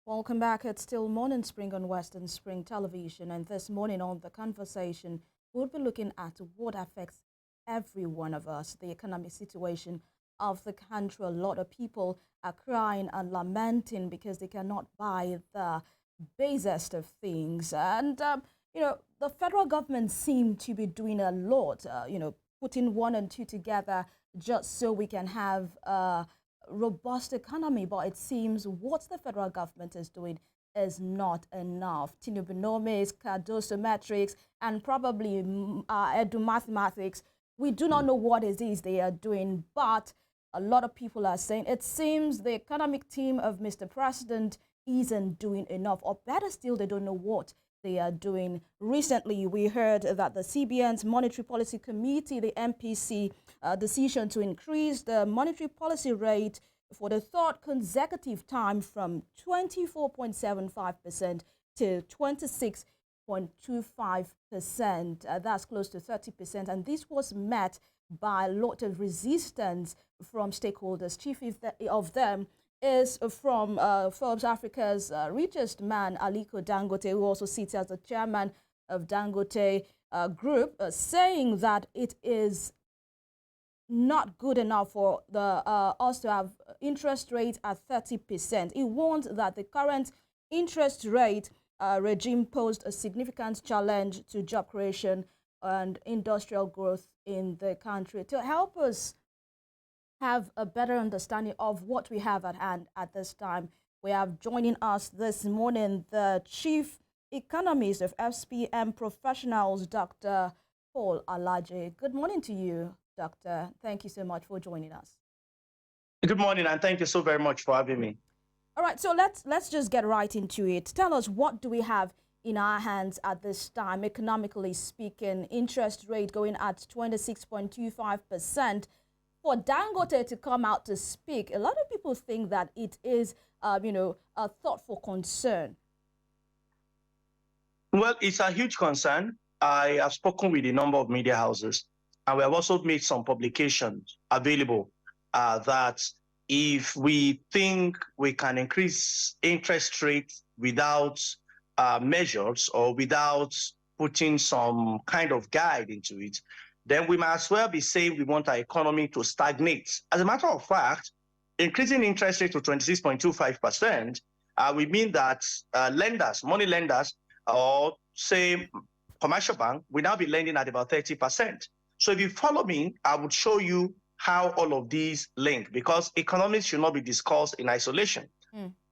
Welcome back. It's still Morning Spring on Western Spring Television, and this morning on The Conversation, we'll be looking at what affects every one of us, the economic situation of the country. A lot of people are crying and lamenting because they cannot buy the basest of things. And the federal government seem to be doing a lot, putting one and two together just so we can have robust economy, but it seems what the federal government is doing is not enough. Tinubunomics, Cardoso metrics, and probably Edu mathematics. We do not know what it is they are doing, but a lot of people are saying it seems the economic team of Mr. President isn't doing enough, or better still, they don't know what they are doing. Recently, we heard that the CBN's Monetary Policy Committee, the MPC, decision to increase the monetary policy rate for the third consecutive time from 24.75% to 26.25%. That's close to 30%. And this was met by a lot of resistance from stakeholders. Chief of them is from Forbes Africa's richest man, Aliko Dangote, who also sits as the chairman of Dangote Group, saying that it is not good enough for the us to have interest rate at 30%. He warned that the current interest rate regime posed a significant challenge to job creation and industrial growth in the country. To help us have a better understanding of what we have at hand at this time, we have joining us this morning the Chief Economist of FPM Professionals, Dr. Paul Alaje. Good morning to you, Doctor. Thank you so much for joining us. Good morning, and thank you so very much for having me. All right, so let's just get right into it. Tell us, what do we have in our hands at this time, economically speaking? Interest rate going at 26.25%. For Dangote to come out to speak, a lot of people think that it is, a thoughtful concern. Well, it's a huge concern. I have spoken with a number of media houses, and we have also made some publications available that if we think we can increase interest rates without measures or without putting some kind of guide into it, then we might as well be saying we want our economy to stagnate. As a matter of fact, increasing interest rate to 26.25%, we mean that money lenders, or say commercial bank, will now be lending at about 30%. So if you follow me, I would show you how all of these link, because economics should not be discussed in isolation.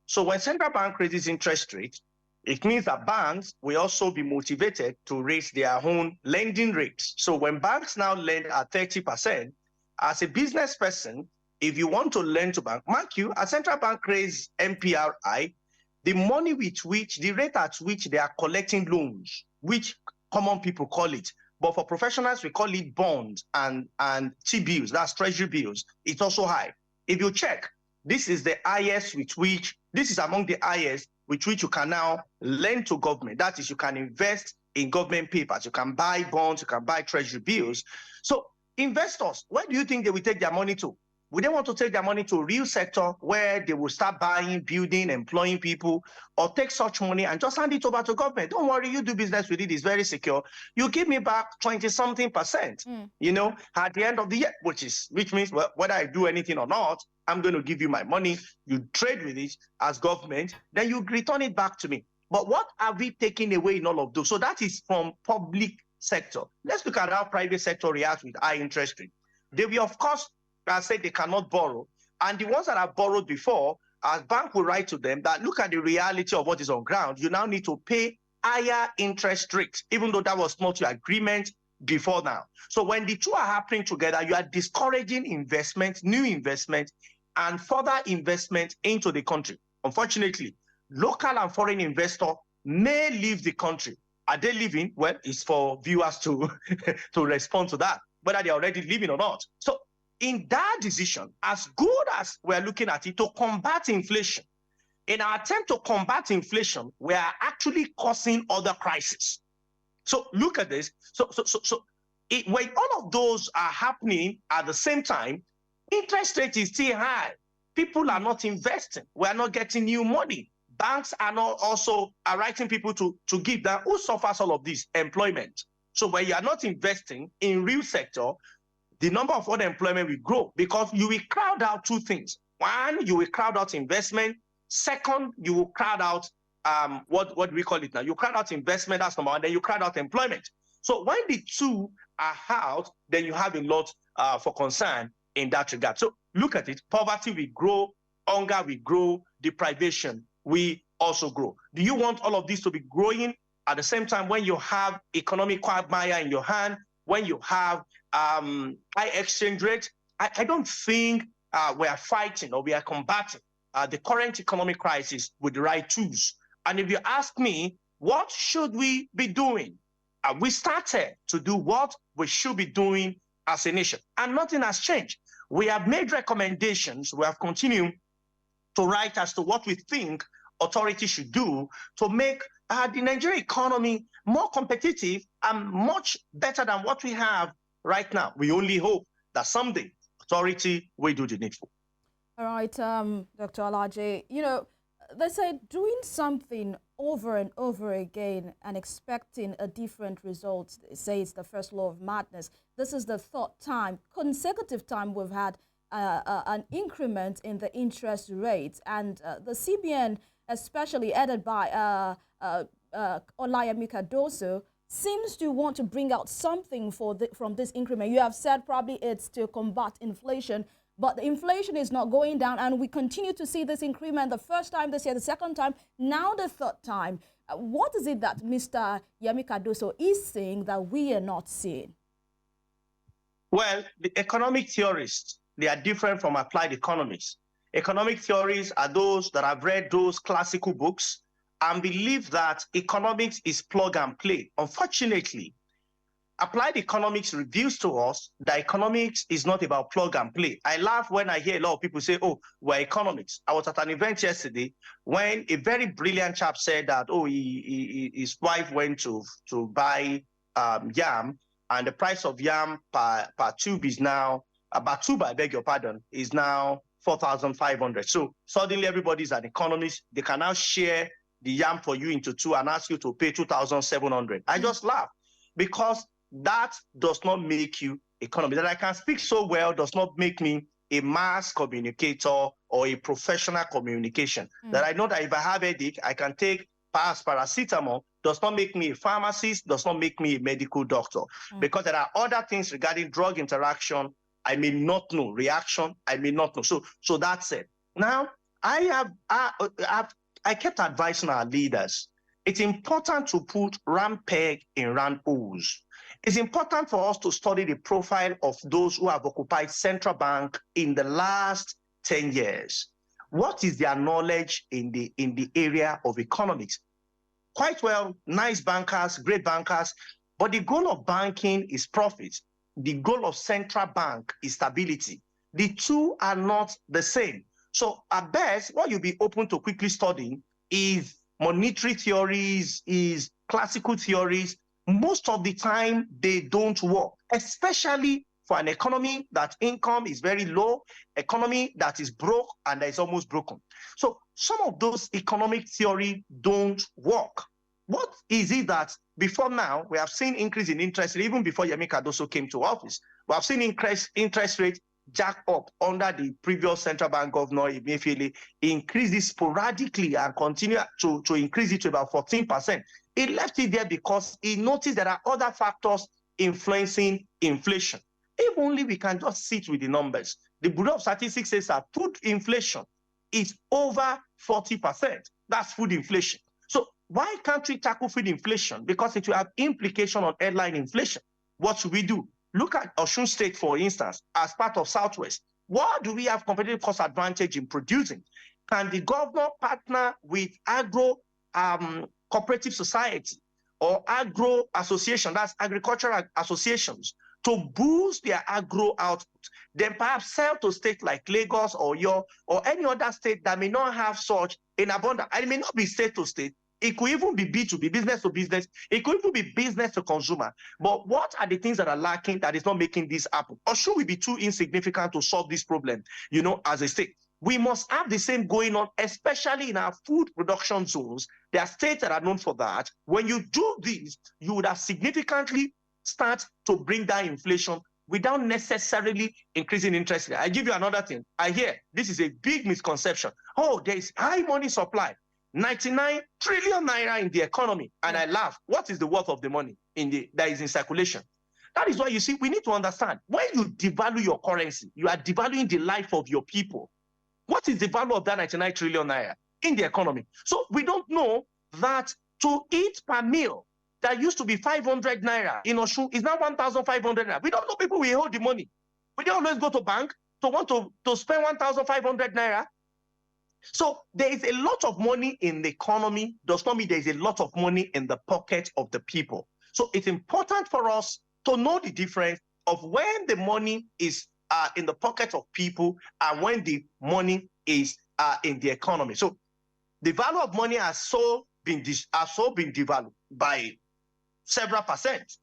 So when central bank raises interest rate, it means that banks will also be motivated to raise their own lending rates. So when banks now lend at 30%, as a business person, if you want to lend to bank, mark you, a central bank raise MPRI, the money with which, the rate at which they are collecting loans, which common people call it, but for professionals, we call it bonds and T-bills, that's treasury bills. It's also high. If you check, this is the highest with which, this is among the highest with which you can now lend to government. That is, you can invest in government papers, you can buy bonds, you can buy treasury bills. So investors, where do you think they will take their money to? Would they want to take their money to a real sector where they will start buying, building, employing people, or take such money and just hand it over to government? Don't worry, you do business with it, it's very secure. You give me back 20-something%, at the end of the year, which means, well, whether I do anything or not, I'm going to give you my money, you trade with it as government, then you return it back to me. But what are we taking away in all of those? So that is from public sector. Let's look at how private sector reacts with high interest rate. They will, of course, say they cannot borrow. And the ones that have borrowed before, as bank will write to them that look at the reality of what is on ground, you now need to pay higher interest rates, even though that was not your agreement before now. So when the two are happening together, you are discouraging investment, new investment, and further investment into the country. Unfortunately, local and foreign investor may leave the country. Are they leaving? Well, it's for viewers to, to respond to that, whether they're already leaving or not. So in that decision, as good as we're looking at it to combat inflation, in our attempt to combat inflation, we are actually causing other crises. So look at this. When all of those are happening at the same time, interest rate is still high. People are not investing. We are not getting new money. banks are not also are writing people to give them. Who suffers all of this? Employment. So when you are not investing in real sector, the number of unemployment will grow because you will crowd out two things. One, you will crowd out investment. Second, you will crowd out what do we call it now? You crowd out investment, that's number one, then you crowd out employment. So when the two are out, then you have a lot for concern in that regard. So look at it, poverty will grow, hunger will grow, deprivation will also grow. Do you want all of this to be growing at the same time when you have economic quagmire in your hand, when you have high exchange rate? I don't think we are fighting or we are combating the current economic crisis with the right tools. And if you ask me, what should we be doing? We started to do what we should be doing as a nation, and nothing has changed. We have made recommendations. We have continued to write as to what we think authorities should do to make the Nigerian economy more competitive and much better than what we have right now. We only hope that someday authority will do the needful. All right, Dr. Alaje, you know, they say doing something over and over again and expecting a different result, they say it's the first law of madness. This is the third time, consecutive time we've had an increment in the interest rate, and the CBN, especially headed by Ohiolei, seems to want to bring out something from this increment. You have said probably it's to combat inflation, but the inflation is not going down, and we continue to see this increment the first time this year, the second time, now the third time. What is it that Mr. Yemi Cardoso is saying that we are not seeing? Well, the economic theorists, they are different from applied economists. Economic theories are those that have read those classical books and believe that economics is plug and play. Unfortunately, applied economics reveals to us that economics is not about plug and play. I laugh when I hear a lot of people say, oh, we're economics. I was at an event yesterday when a very brilliant chap said that, oh, his wife went to buy yam, and the price of yam per tube is now, about tube, I beg your pardon, is now 4,500. So suddenly everybody's an economist. They can now share the yam for you into two and ask you to pay 2,700. I just laugh because that does not make you economist. That I can speak so well does not make me a mass communicator or a professional communication. That I know that if I have a headache, I can take paracetamol does not make me a pharmacist, does not make me a medical doctor. Because there are other things regarding drug interaction I may not know, reaction I may not know. So that's it. Now, I kept advising our leaders, it's important to put round peg in round holes. It's important for us to study the profile of those who have occupied central bank in the last 10 years. What is their knowledge in the area of economics? Quite well, nice bankers, great bankers, but the goal of banking is profit. The goal of central bank is stability. The two are not the same. So at best, what you'll be open to quickly studying is monetary theories, is classical theories. Most of the time, they don't work, especially for an economy that income is very low, economy that is broke and that is almost broken. So some of those economic theory don't work. What is it that before now, we have seen increase in interest rate, even before Yemi Cardoso came to office. We have seen interest rate jack up under the previous central bank governor, Evelyn, increase this sporadically and continue to increase it to about 14%. He left it there because he noticed there are other factors influencing inflation. If only we can just sit with the numbers. The Bureau of Statistics says that food inflation is over 40%. That's food inflation. So why can't we tackle food inflation? Because it will have implication on headline inflation. What should we do? Look at Osun State, for instance, as part of Southwest. What do we have competitive cost advantage in producing? Can the governor partner with agro cooperative society or agro association, that's agricultural associations, to boost their agro output? Then perhaps sell to states like Lagos or any other state that may not have such in abundance. And it may not be state to state. It could even be B2B, business to business. It could even be business to consumer. But what are the things that are lacking that is not making this happen? Or should we be too insignificant to solve this problem, as a state? We must have the same going on, especially in our food production zones. There are states that are known for that. When you do this, you would have significantly start to bring down inflation without necessarily increasing interest rate. I give you another thing. I hear this is a big misconception. Oh, there is high money supply, 99 trillion naira in the economy. And I laugh. What is the worth of the money that is in circulation? That is why you see, we need to understand, when you devalue your currency, you are devaluing the life of your people. What is the value of that 99 trillion naira in the economy? So we don't know that to eat per meal that used to be 500 naira in Osun is now 1,500 naira. We don't know people will hold the money. We don't always go to bank to want to spend 1,500 naira. So there is a lot of money in the economy, does not mean there is a lot of money in the pocket of the people. So it's important for us to know the difference of when the money is in the pocket of people and when the money is in the economy. So the value of money has so been devalued by several percent.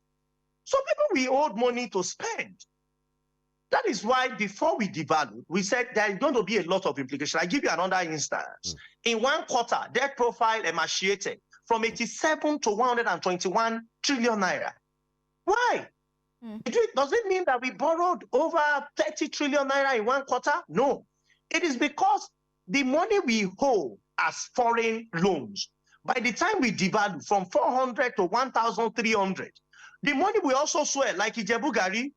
So people will hold money to spend. That is why before we devalue, we said there is going to be a lot of implication. I give you another instance. In one quarter, debt profile emaciated from 87 to 121 trillion naira. Why? Does it mean that we borrowed over 30 trillion naira in one quarter? No. It is because the money we hold as foreign loans, by the time we devalue from 400 to 1,300, the money will also swell like Ijebu Gari.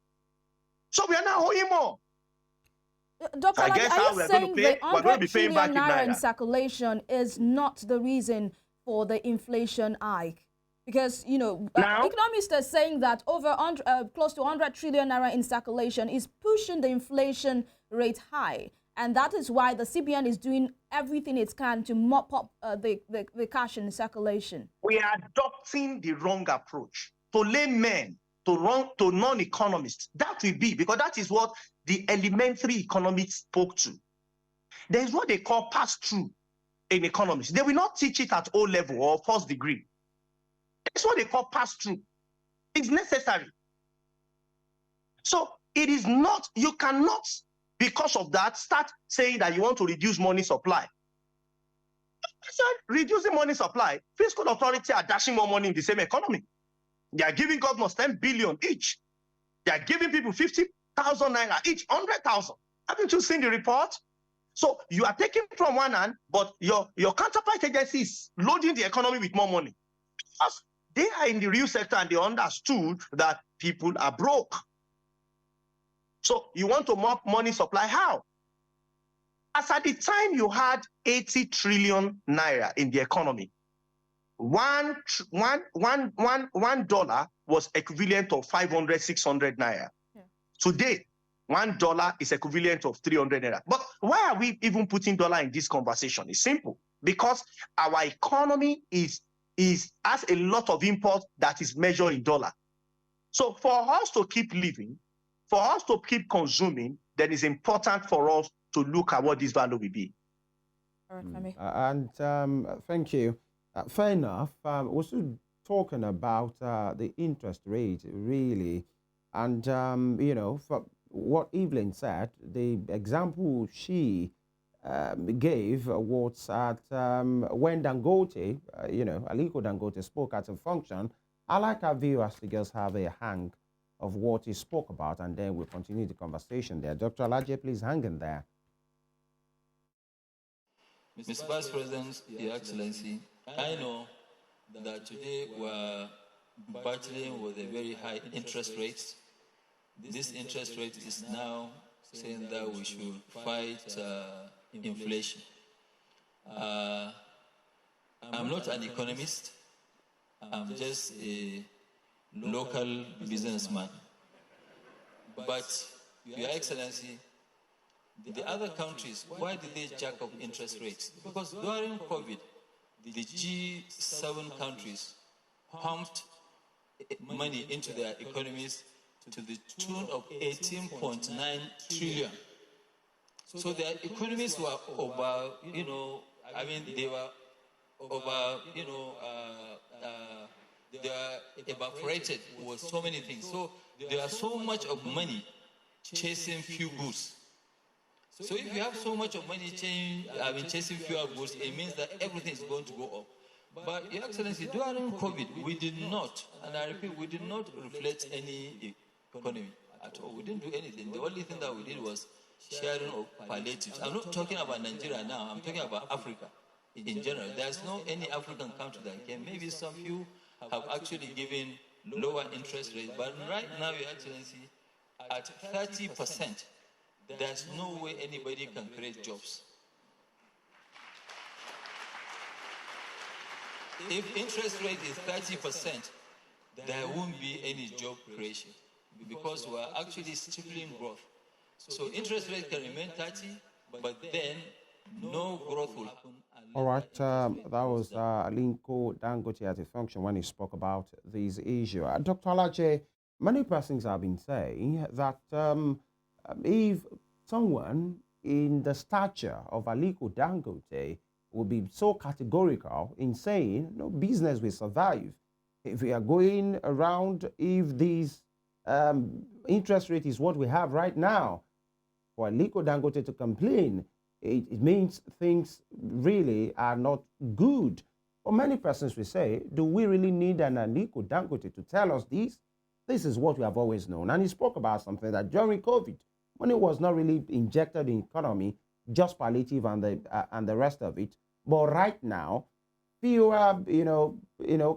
So we are now owing more. Dr. Alaje, are you saying the 100 trillion naira in circulation is not the reason for the inflation hike? Because, you know, economists are saying that over close to 100 trillion naira in circulation is pushing the inflation rate high. And that is why the CBN is doing everything it can to mop up the cash in circulation. We are adopting the wrong approach. To laymen, to non-economists, that will be, because that is what the elementary economists spoke to. There is what they call pass-through in economics. They will not teach it at O level or first degree. That's what they call pass-through. It's necessary. So it is not, you cannot, because of that, start saying that you want to reduce money supply. Reducing money supply, fiscal authority are dashing more money in the same economy. They are giving governments 10 billion each. They are giving people 50,000 naira each, 100,000. Haven't you seen the report? So you are taking from one hand, but your counterpart agency is loading the economy with more money. Because they are in the real sector and they understood that people are broke. So you want to mop money supply, how? As at the time you had 80 trillion naira in the economy, $1 was equivalent of 500, 600 naira. Yeah. Today, $1 is equivalent of 300 naira. But why are we even putting dollar in this conversation? It's simple. Because our economy has a lot of import that is measured in dollar. So for us to keep living, for us to keep consuming, then it's important for us to look at what this value will be. All right, FEMI. And thank you. Fair enough. Also talking about the interest rate, really, and you know, for what Evelyn said, the example she gave was at when Dangote, you know, Aliko Dangote spoke at a function. I like our viewers to just have a hang of what he spoke about, and then we'll continue the conversation there. Dr. Alaje, please hang in there. Mr. Vice President, Your Excellency, I know that today we're battling with a very high interest rate. This interest rate is now saying that we should fight inflation. I'm not an economist. I'm just a local businessman. But, Your Excellency, the other countries, why did they jack up interest rates? Because during COVID, the G7 countries pumped money into their economies to the tune of 18.9 trillion. So their economies were over, you know, I mean, they were over, you know, they are evaporated with so many things. So there are so much of money chasing few goods. So if you have so much of money chasing fewer goods, it means that everything is going to go up. But, Your Excellency, during COVID, we did not, and I repeat, we did not reflect any economy at all. We didn't do anything. The only thing that we did was sharing of palliatives. I'm not talking about Nigeria now. I'm talking about Africa in general. There's no any African country that can. Maybe some few have actually given lower interest rates, but right now, Your Excellency, at 30%, there's no way anybody can create jobs. If interest rate is 30%, there won't be any job creation because we're actually stifling growth. So interest rate can remain 30, but then no growth will happen. All right, that was Alinko Dangote as a function when he spoke about this issue. Dr. Alaje, many persons have been saying that if someone in the stature of Aliko Dangote would be so categorical in saying no business will survive, if we are going around, if this interest rate is what we have right now, for Aliko Dangote to complain, it means things really are not good. But many persons will say, do we really need an Aliko Dangote to tell us this? This is what we have always known. And he spoke about something that during COVID, money was not really injected in the economy, just palliative and the rest of it. But right now, fewer,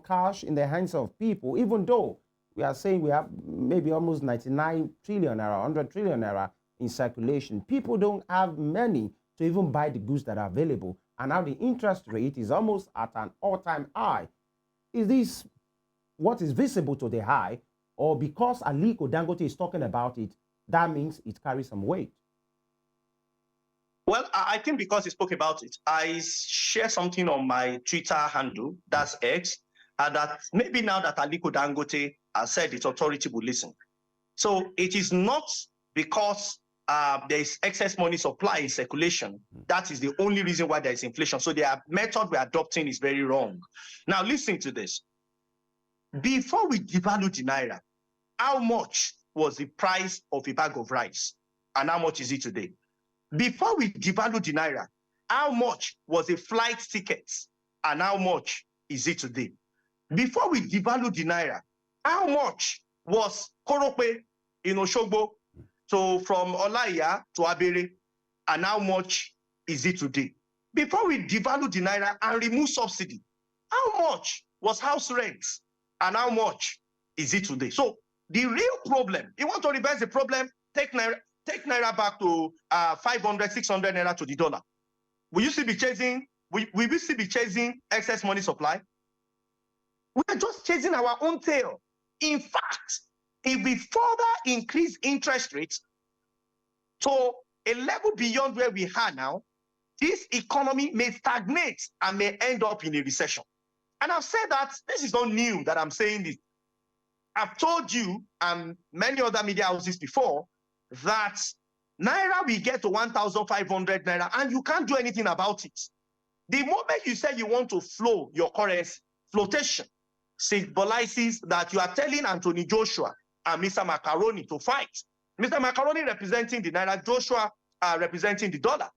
cash in the hands of people, even though we are saying we have maybe almost 99 trillion naira, 100 trillion naira in circulation. People don't have money to even buy the goods that are available. And now the interest rate is almost at an all-time high. Is this what is visible to the eye? Or because Aliko Dangote is talking about it, that means it carries some weight? Well, I think because he spoke about it, I share something on my Twitter handle, that's X, and that maybe now that Aliko Dangote has said it, authority will listen. So it is not because there is excess money supply in circulation. That is the only reason why there is inflation. So the method we're adopting is very wrong. Now listen to this. Before we devalue the Naira, how much was the price of a bag of rice? And how much is it today? Before we devalue the Naira, how much was a flight ticket? And how much is it today? Before we devalue the Naira, how much was Korope in Oshogbo, so from Olaya to Abere, and how much is it today? Before we devalue the Naira and remove subsidy, how much was house rent? And how much is it today? So the real problem, you want to reverse the problem, take Naira back to 500, 600 Naira to the dollar. Will you still be chasing, will we still be chasing excess money supply? We are just chasing our own tail. In fact, if we further increase interest rates to a level beyond where we are now, this economy may stagnate and may end up in a recession. And I've said that this is not new that I'm saying this. I've told you and many other media houses before that Naira will get to 1,500 Naira and you can't do anything about it. The moment you say you want to flow your currency, flotation symbolizes that you are telling Anthony Joshua and Mr. Macaroni to fight. Mr. Macaroni representing the Naira, Joshua representing the dollar.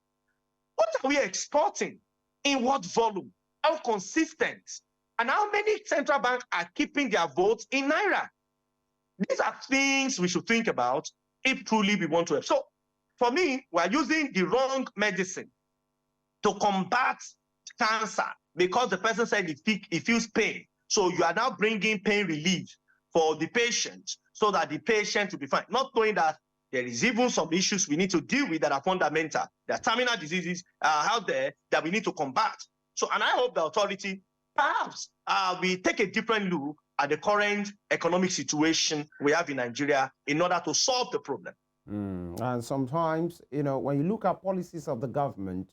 What are we exporting? In what volume? How consistent? And how many central banks are keeping their votes in Naira? These are things we should think about if truly we want to help. So for me, we're using the wrong medicine to combat cancer because the person said he feels pain. So you are now bringing pain relief for the patient so that the patient will be fine. Not knowing that there is even some issues we need to deal with that are fundamental. There are terminal diseases out there that we need to combat. So, and I hope the authority perhaps we take a different look at the current economic situation we have in Nigeria in order to solve the problem. And sometimes, when you look at policies of the government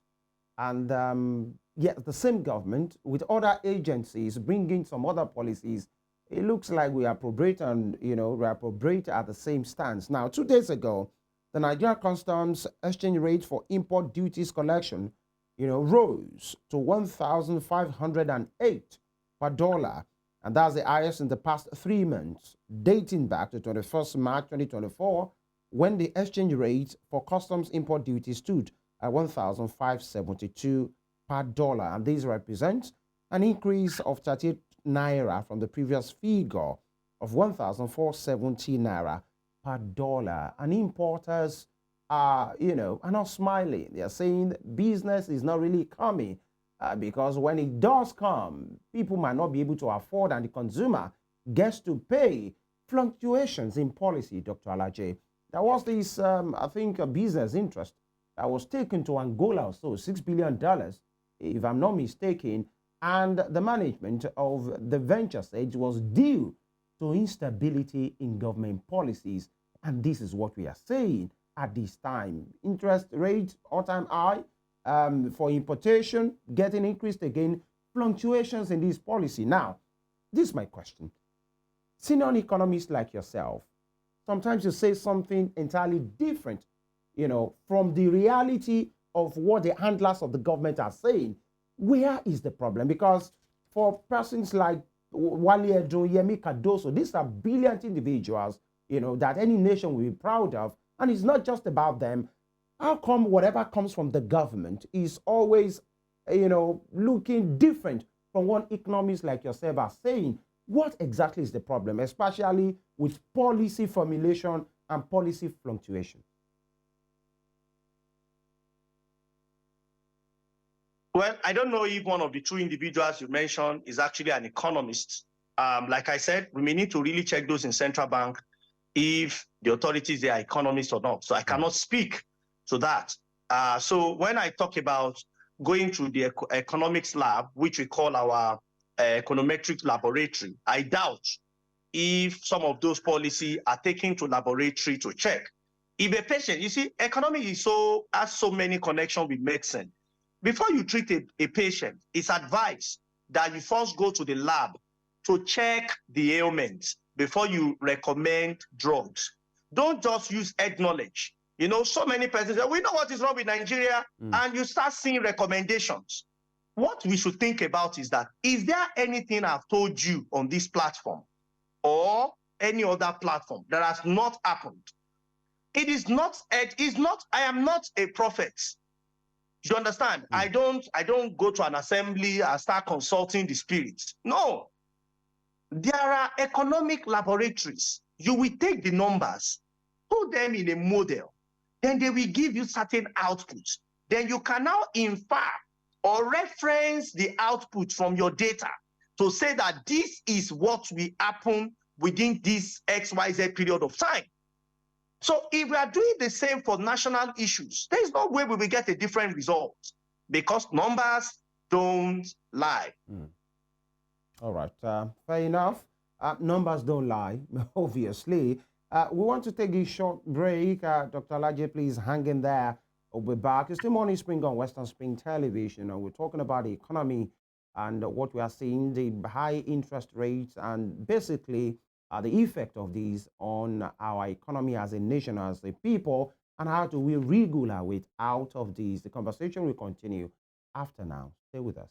and yet the same government with other agencies bringing some other policies, it looks like we appropriate and, reappropriate at the same stance. Now, 2 days ago, the Nigeria Customs exchange rate for import duties collection, rose to 1,508 per dollar. And that's the highest in the past 3 months, dating back to 21st March 2024. when the exchange rate for customs import duty stood at 1,572 per dollar, and this represents an increase of 38 naira from the previous figure of 1,470 naira per dollar. And importers are, are not smiling. They are saying business is not really coming because when it does come, people might not be able to afford, and the consumer gets to pay. Fluctuations in policy, Dr. Alaje. There was this, I think, a business interest that was taken to Angola, so $6 billion, if I'm not mistaken, and the management of the venture stage was due to instability in government policies. And this is what we are saying at this time. Interest rates all-time high for importation, getting increased again, fluctuations in this policy. Now, this is my question. Senior economists like yourself, sometimes you say something entirely different, from the reality of what the handlers of the government are saying. Where is the problem? Because for persons like Wale Edo, Yemi Cardoso, these are brilliant individuals, that any nation will be proud of. And it's not just about them. How come whatever comes from the government is always, looking different from what economists like yourself are saying? What exactly is the problem, especially with policy formulation and policy fluctuation? Well, I don't know if one of the two individuals you mentioned is actually an economist. Like I said, we may need to really check those in central bank if the authorities they are economists or not. So I cannot speak to that. So when I talk about going to the economics lab, which we call our econometric laboratory, I doubt if some of those policies are taken to laboratory to check. If a patient, you see, economics has so many connections with medicine. Before you treat a patient, it's advised that you first go to the lab to check the ailments before you recommend drugs. Don't just use head knowledge. So many persons say, we know what is wrong with Nigeria, and you start seeing recommendations. What we should think about is that, is there anything I've told you on this platform or any other platform that has not happened? I am not a prophet. You understand? I don't go to an assembly and start consulting the spirits. No. There are economic laboratories. You will take the numbers, put them in a model, then they will give you certain outputs. Then you can now infer or reference the output from your data to say that this is what will happen within this XYZ period of time. So if we are doing the same for national issues, there is no way we will get a different result, because numbers don't lie. All right, fair enough. Numbers don't lie, obviously. We want to take a short break. Dr. Alaje, please hang in there. We'll be back. It's the Morning Spring on Western Spring Television, and we're talking about the economy and what we are seeing, the high interest rates, and basically the effect of these on our economy as a nation, as a people, and how do we wriggle our way out of these. The conversation will continue after now. Stay with us.